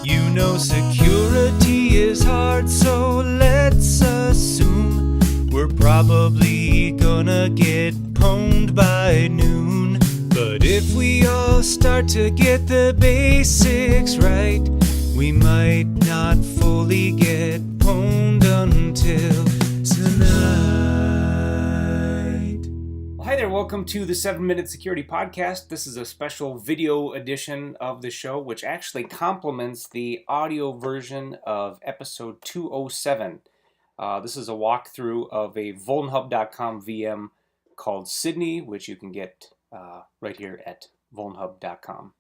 You know security is hard, so let's assume we're probably gonna get pwned by noon. But if we all start to get the basics right, we might not fully get pwned until tonight. Well, hi there, welcome to the 7-Minute Security Podcast. This is a special video edition of the show, which actually complements the audio version of episode 207. This is a walkthrough of a Vulnhub.com VM called Sidney, which you can get right here at Vulnhub.com.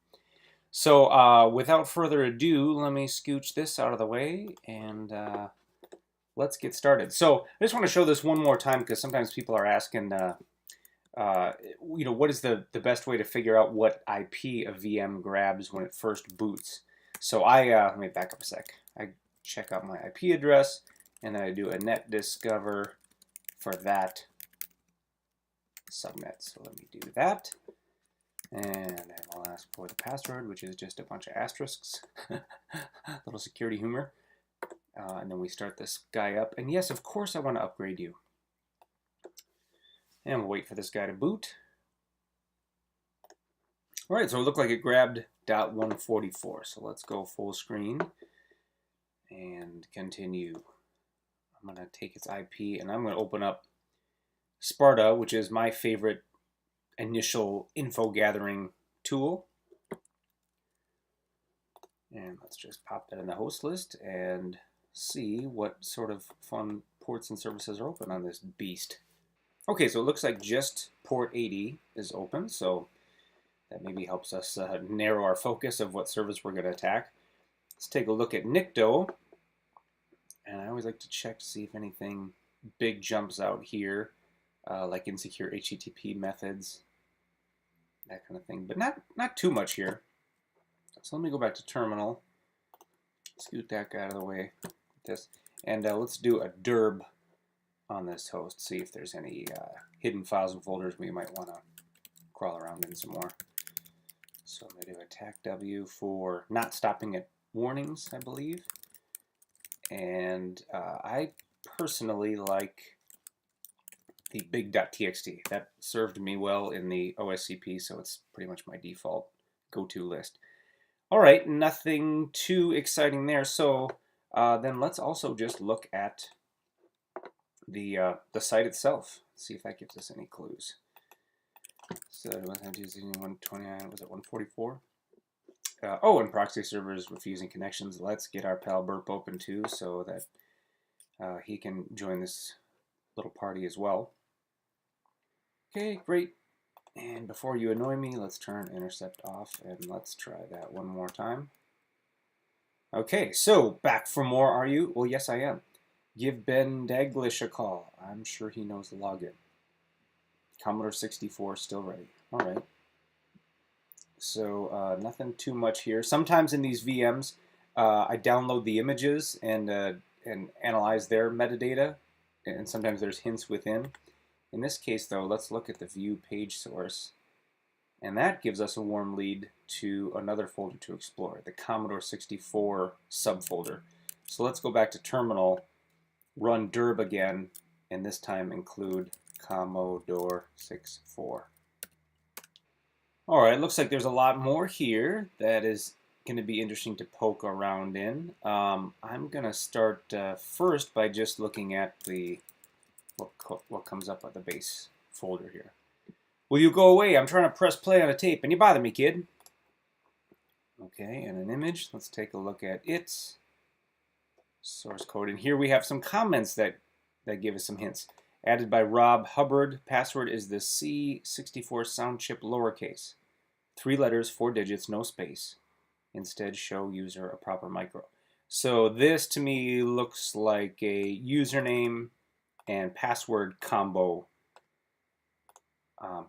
So without further ado, let me scooch this out of the way and let's get started. So I just want to show this one more time because sometimes people are asking, what is the best way to figure out what IP a VM grabs when it first boots? So let me back up a sec. I check out my IP address and then I do a net discover for that subnet. So let me do that. And then I'll ask for the password, which is just a bunch of asterisks. Little security humor. And then we start this guy up. And yes, of course I want to upgrade you. And we'll wait for this guy to boot. All right, so it looked like it grabbed .144. So let's go full screen and continue. I'm going to take its IP and I'm going to open up Sparta, which is my favorite initial info gathering tool. And let's just pop that in the host list and see what sort of fun ports and services are open on this beast. Okay, so it looks like just port 80 is open, so that maybe helps us narrow our focus of what service we're going to attack. Let's take a look at Nikto, and I always like to check to see if anything big jumps out here, like insecure HTTP methods, that kind of thing, but not too much here. So let me go back to terminal, scoot that guy out of the way, this, and let's do a derb on this host, see if there's any hidden files and folders we might want to crawl around in some more. So I'm going to do attack W for not stopping at warnings, I believe. And I personally like the big.txt. That served me well in the OSCP, so it's pretty much my default go-to list. All right, nothing too exciting there. So then let's also just look at the site itself. See if that gives us any clues. So was it 129? Was it 144? And proxy servers refusing connections. Let's get our pal Burp open too, so that he can join this little party as well. Okay, great. And before you annoy me, let's turn intercept off and let's try that one more time. Okay, so back for more, are you? Well, yes, I am. Give Ben Daglish a call. I'm sure he knows the login. Commodore 64 still ready. All right. So nothing too much here. Sometimes in these VMs, I download the images and analyze their metadata, and sometimes there's hints within. In this case, though, let's look at the view page source, and that gives us a warm lead to another folder to explore, the Commodore 64 subfolder. So let's go back to terminal, run derb again, and this time include Commodore 64. All right, looks like there's a lot more here that is going to be interesting to poke around in. I'm going to start first by just looking at what comes up at the base folder here. Will you go away? I'm trying to press play on a tape and you bother me, kid. Okay, and an image. Let's take a look at its source code. And here we have some comments that give us some hints. Added by Rob Hubbard. Password is the C64 sound chip lowercase. 3 letters, 4 digits, no space. Instead, show user a proper micro. So this to me looks like a username and password combo.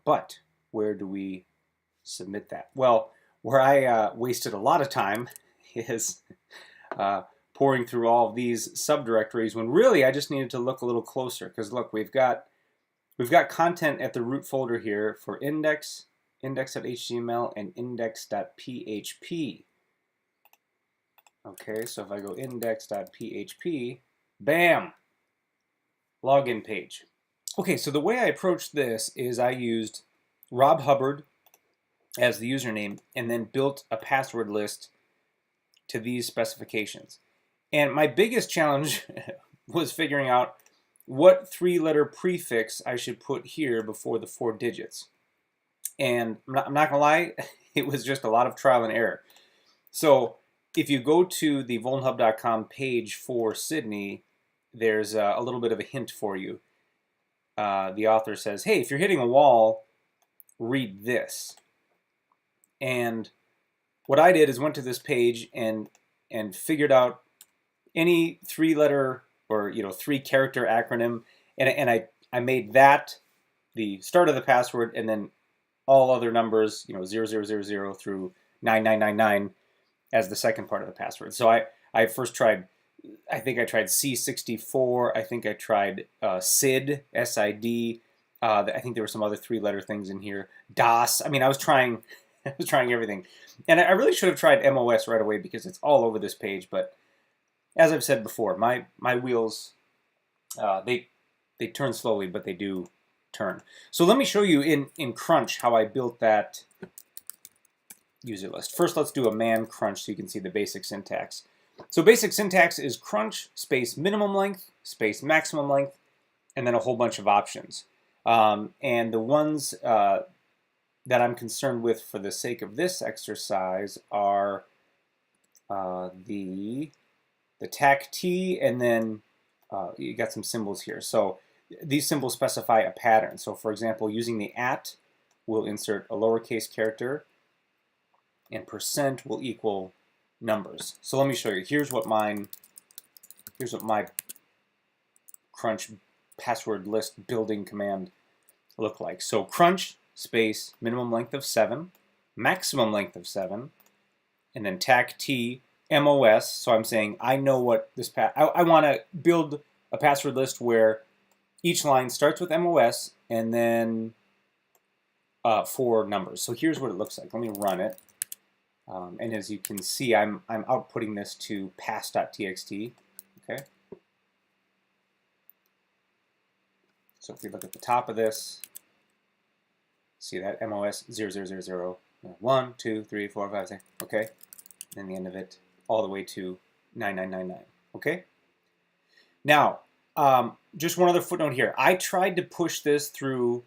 But where do we submit that? Well, where I wasted a lot of time is pouring through all of these subdirectories when really I just needed to look a little closer. Because look, we've got content at the root folder here for index, index.html, and index.php. Okay, so if I go index.php, bam, login page. Okay, so the way I approached this is I used Rob Hubbard as the username and then built a password list to these specifications. And my biggest challenge was figuring out what 3-letter prefix I should put here before the 4 digits. And I'm not gonna lie, it was just a lot of trial and error. So if you go to the vulnhub.com page for Sidney, there's a little bit of a hint for you. The author says, hey, if you're hitting a wall, read this. And what I did is went to this page and figured out any 3-letter or 3-character acronym, and I made that the start of the password, and then all other numbers, 0000 through 9999 as the second part of the password. So I first tried, I think I tried C64, I think I tried SID, SID, I think there were some other 3-letter things in here, DOS. I mean, I was trying everything. And I really should have tried MOS right away because it's all over this page, but as I've said before, my wheels, they turn slowly, but they do turn. So let me show you in Crunch how I built that user list. First, let's do a man crunch so you can see the basic syntax. So basic syntax is crunch space minimum length space maximum length, and then a whole bunch of options. And the ones that I'm concerned with for the sake of this exercise are the tac t, and then you got some symbols here. So these symbols specify a pattern. So for example, using the at, we'll insert a lowercase character, and % will equal numbers. So let me show you. Here's what my crunch password list building command look like. So crunch space minimum length of 7, maximum length of 7, and then tac t MOS. So I'm saying I know what this I want to build a password list where each line starts with MOS and then 4 numbers. So here's what it looks like. Let me run it. And as you can see, I'm outputting this to pass.txt. Okay. So if we look at the top of this, see that MOS 0000, 1, 2, 3, 4, 5, 6. Okay. And the end of it all the way to 9999. Okay. Now, just one other footnote here. I tried to push this through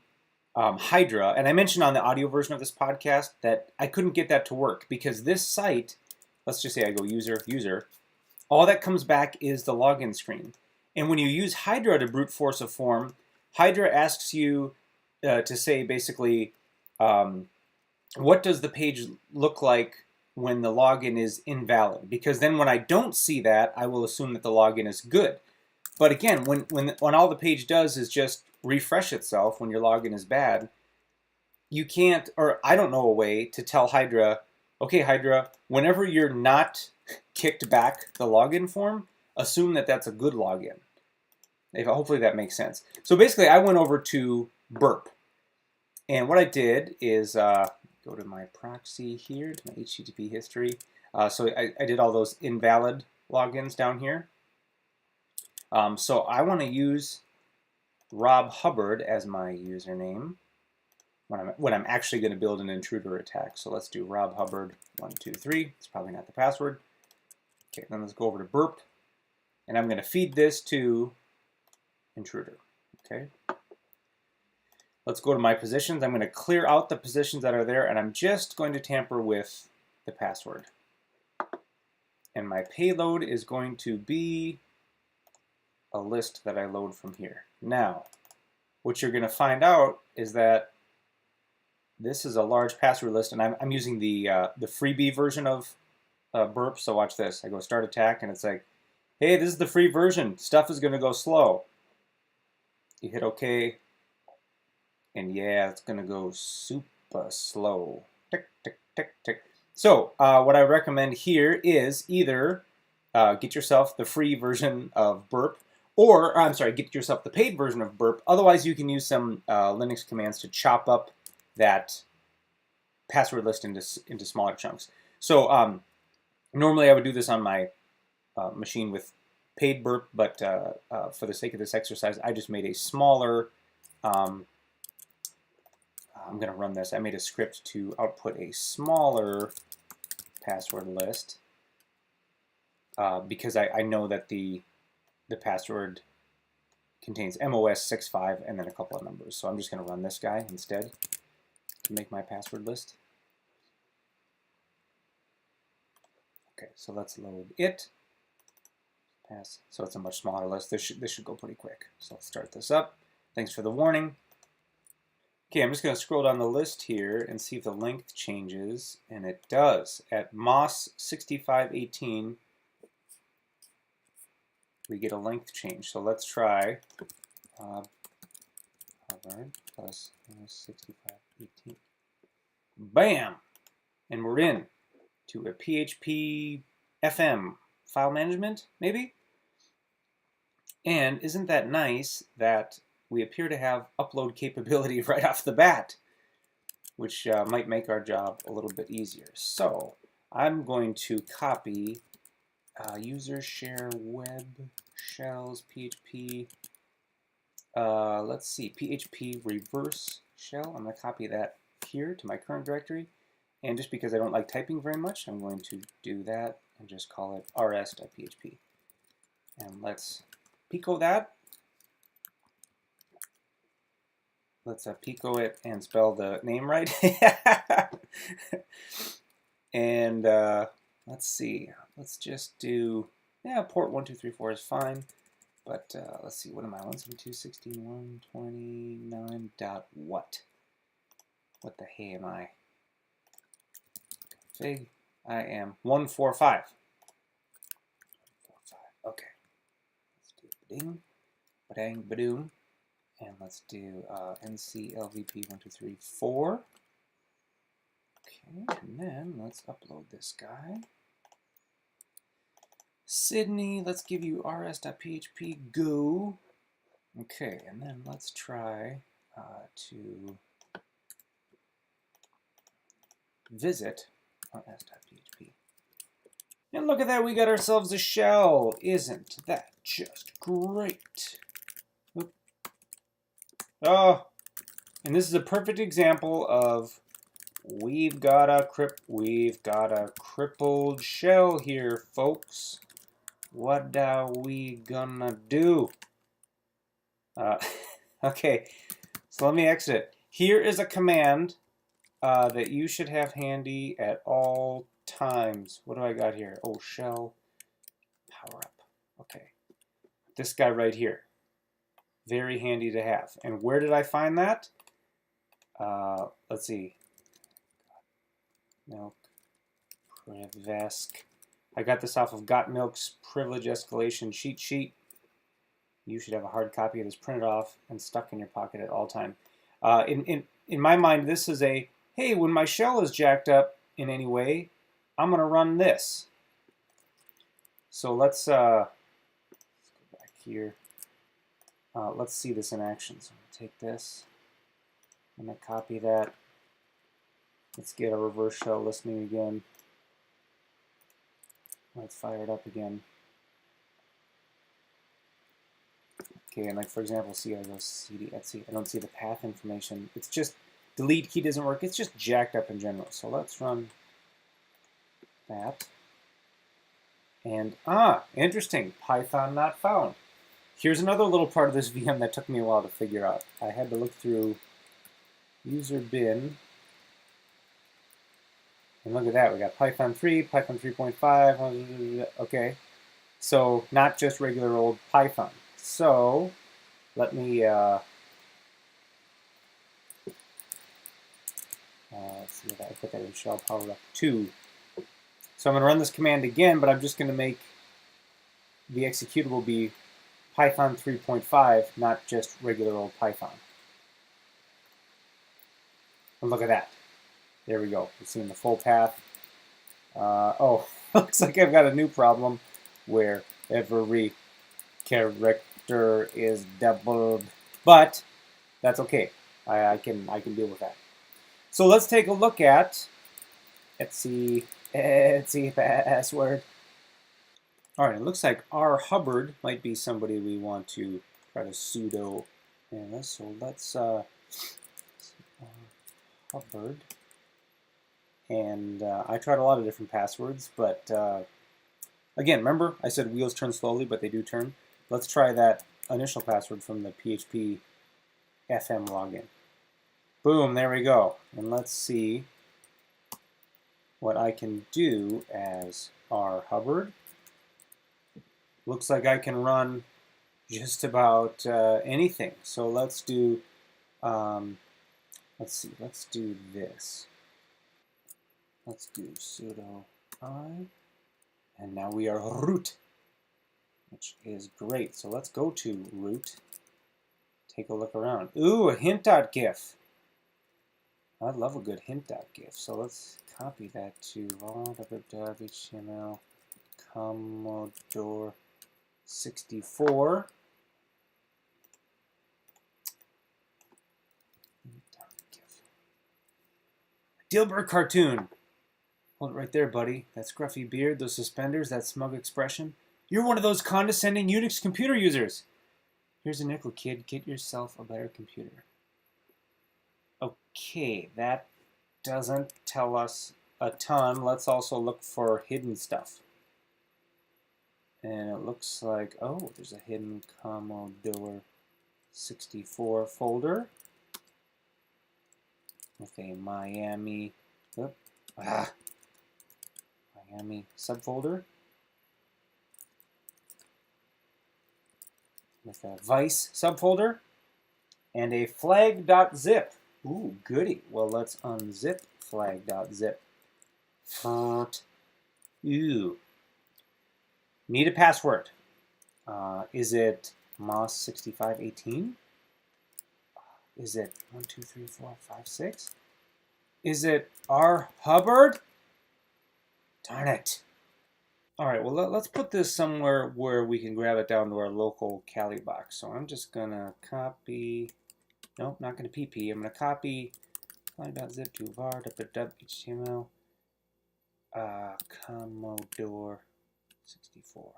Hydra, and I mentioned on the audio version of this podcast that I couldn't get that to work because this site, let's just say I go user, all that comes back is the login screen. And when you use Hydra to brute force a form, Hydra asks you to say basically, what does the page look like when the login is invalid? Because then when I don't see that, I will assume that the login is good. But again, when all the page does is just refresh itself when your login is bad, you can't, or I don't know a way to tell Hydra, okay, Hydra, whenever you're not kicked back the login form, assume that that's a good login. Hopefully that makes sense. So basically, I went over to burp. And what I did is go to my proxy here, to my HTTP history. So I did all those invalid logins down here. So I want to use Rob Hubbard as my username when I'm actually going to build an intruder attack. So let's do Rob Hubbard 123. It's probably not the password. Okay, then let's go over to burp, and I'm going to feed this to intruder. Okay. Let's go to my positions. I'm going to clear out the positions that are there, and I'm just going to tamper with the password. And my payload is going to be a list that I load from here. Now, what you're going to find out is that this is a large password list, and I'm using the freebie version of burp. So watch this. I go start attack, and it's like, hey, this is the free version. Stuff is going to go slow. You hit OK, and yeah, it's going to go super slow. Tick, tick, tick, tick. So what I recommend here is either get yourself the free version of burp, or I'm sorry, get yourself the paid version of burp. Otherwise, you can use some Linux commands to chop up that password list into smaller chunks. So Normally I would do this on my machine with paid burp, but for the sake of this exercise, I just made a smaller, I'm going to run this. I made a script to output a smaller password list because I know that the password contains MOS65 and then a couple of numbers. So I'm just going to run this guy instead to make my password list. Okay, so let's load it. Pass. So it's a much smaller list. This should go pretty quick. So let's start this up. Thanks for the warning. Okay, I'm just going to scroll down the list here and see if the length changes, and it does. At MOS 6518, we get a length change. So let's try Harvard plus 6518. Bam! And we're in to a PHP FM file management, maybe? And isn't that nice that we appear to have upload capability right off the bat, which might make our job a little bit easier. So I'm going to copy user share web shells PHP. Let's see, PHP reverse shell. I'm going to copy that here to my current directory. And just because I don't like typing very much, I'm going to do that and just call it rs.php. And let's pico that. Let's pico it and spell the name right. And let's see. Let's just do, yeah, port 1234 is fine. But let's see, what am I? 172.16.129 dot what? What the hey am I? Config. I am 145. Okay. Let's do ding, badang, badoom. And let's do nclvp1234. Okay, and then let's upload this guy. Sidney, let's give you rs.php go. Okay, and then let's try to visit rs.php. And look at that, we got ourselves a shell. Isn't that just great? Oop. Oh, and this is a perfect example of we've got a crippled shell here, folks. What are we gonna do? Okay, so let me exit it. Here is a command that you should have handy at all times. What do I got here? Oh, shell power up. Okay, this guy right here. Very handy to have. And where did I find that? Let's see. Milk Privesk. I got this off of Got Milk's privilege escalation cheat sheet. You should have a hard copy of this printed off and stuck in your pocket at all time. In my mind, this is a, hey, when my shell is jacked up in any way, I'm going to run this. So let's go back here. Let's see this in action. So I'm going to take this. I'm going to copy that. Let's get a reverse shell listening again. Let's fire it up again. Okay, and like for example, see I go cd etc. I don't see the path information. It's just delete key doesn't work. It's just jacked up in general. So let's run that. And interesting. Python not found. Here's another little part of this VM that took me a while to figure out. I had to look through user bin. And look at that, we got Python 3, Python 3.5, okay. So not just regular old Python. So let me, let's see if I put that in shell power up 2. So I'm gonna run this command again, but I'm just gonna make the executable be Python 3.5, not just regular old Python. And look at that. There we go. We're seeing the full path. Oh, looks like I've got a new problem where every character is doubled, but that's okay. I can deal with that. So let's take a look at etc Etsy password. All right, it looks like our Hubbard might be somebody we want to try to sudo. Yeah, so let's Hubbard. And I tried a lot of different passwords, but again, remember I said wheels turn slowly, but they do turn. Let's try that initial password from the PHP FM login. Boom, there we go. And let's see what I can do as our Hubbard. Looks like I can run just about anything. So let's do, let's do this. Let's do sudo I, and now we are root, which is great. So let's go to root, take a look around. Ooh, a hint.gif. I love a good hint.gif. So let's copy that to HTML Commodore 64. Dilbert cartoon. Hold it right there, buddy. That scruffy beard, those suspenders, that smug expression. You're one of those condescending Unix computer users. Here's a nickel, kid. Get yourself a better computer. Okay, that doesn't tell us a ton. Let's also look for hidden stuff. And it looks like, oh, there's a hidden Commodore 64 folder with a Miami, Miami subfolder with a Vice subfolder and a flag.zip. Ooh, goody. Well, let's unzip flag.zip. Ooh. Need a password. Is it Moss6518? Is it 1, 2, 3, 4, 5, 6? Is it R Hubbard? Darn it. All right, well, let's put this somewhere where we can grab it down to our local Kali box. So I'm just going to copy, nope, not going to pp. I'm going to copy flag.zip to var HTML Commodore 64.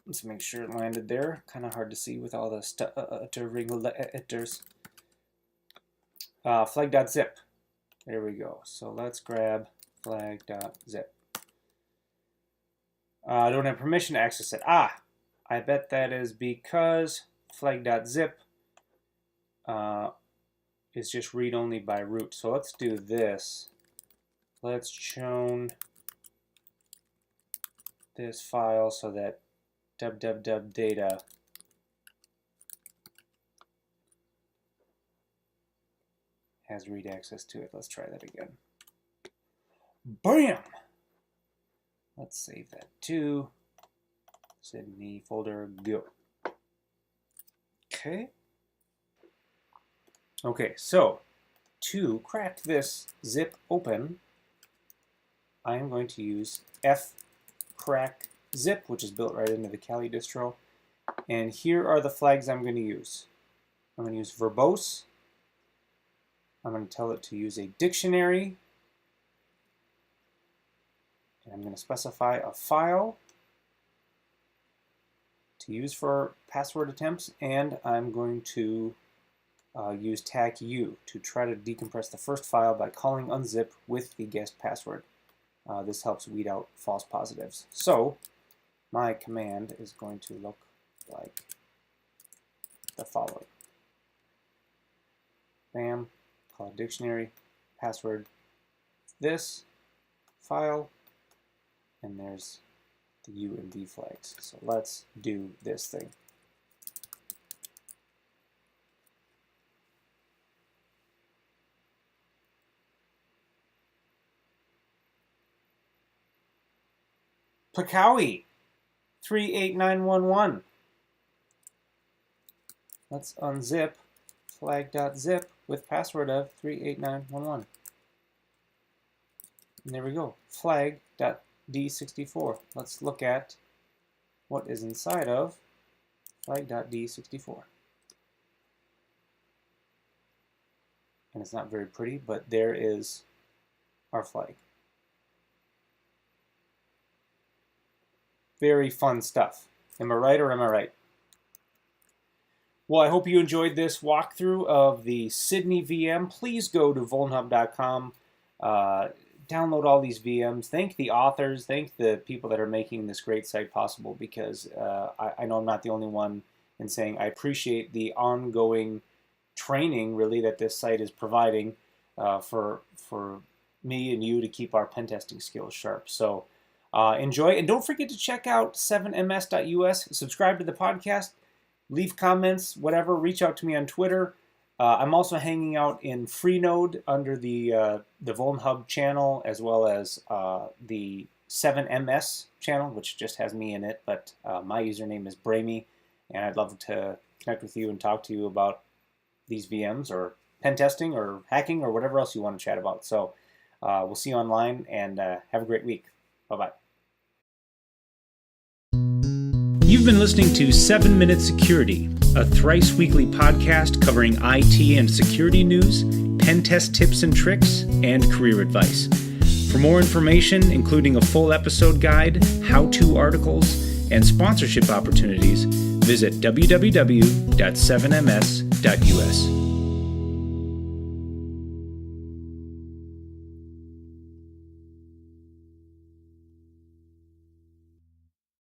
Let's make sure it landed there. Kind of hard to see with all the stuttering letters. Flag.zip. There we go. So let's grab flag.zip. I don't have permission to access it. Ah, I bet that is because flag.zip is just read-only by root. So let's do this. Let's chown this file so that www data has read access to it. Let's try that again. Bam! Let's save that too. Sidney folder, go. Okay. Okay, so to crack this zip open, I am going to use fcrackzip, which is built right into the Kali distro. And here are the flags I'm going to use. I'm going to use verbose. I'm going to tell it to use a dictionary. And I'm going to specify a file to use for password attempts. And I'm going to use tag u to try to decompress the first file by calling unzip with the guessed password. This helps weed out false positives. So my command is going to look like the following. Bam, call dictionary, password, this file, and there's the U and V flags. So let's do this thing. Pakawi 38911. Let's unzip flag.zip with password of 38911. And there we go, flag.d64. Let's look at what is inside of flag.d64. And it's not very pretty, but there is our flag. Very fun stuff. Am I right or am I right? Well, I hope you enjoyed this walkthrough of the Sidney VM. Please go to vulnhub.com, download all these VMs. Thank the authors, thank the people that are making this great site possible, because I know I'm not the only one in saying I appreciate the ongoing training, really, that this site is providing for me and you to keep our pen testing skills sharp. So enjoy, and don't forget to check out 7ms.us, subscribe to the podcast, leave comments, whatever, reach out to me on Twitter. I'm also hanging out in Freenode under the Vulnhub channel, as well as the 7ms channel, which just has me in it, but my username is Bramy, and I'd love to connect with you and talk to you about these VMs or pen testing or hacking or whatever else you want to chat about. So we'll see you online, and have a great week. Bye-bye. You've been listening to 7 Minute Security, a thrice weekly podcast covering IT and security news, pen test tips and tricks, and career advice. For more information, including a full episode guide, how-to articles, and sponsorship opportunities, visit www.7ms.us.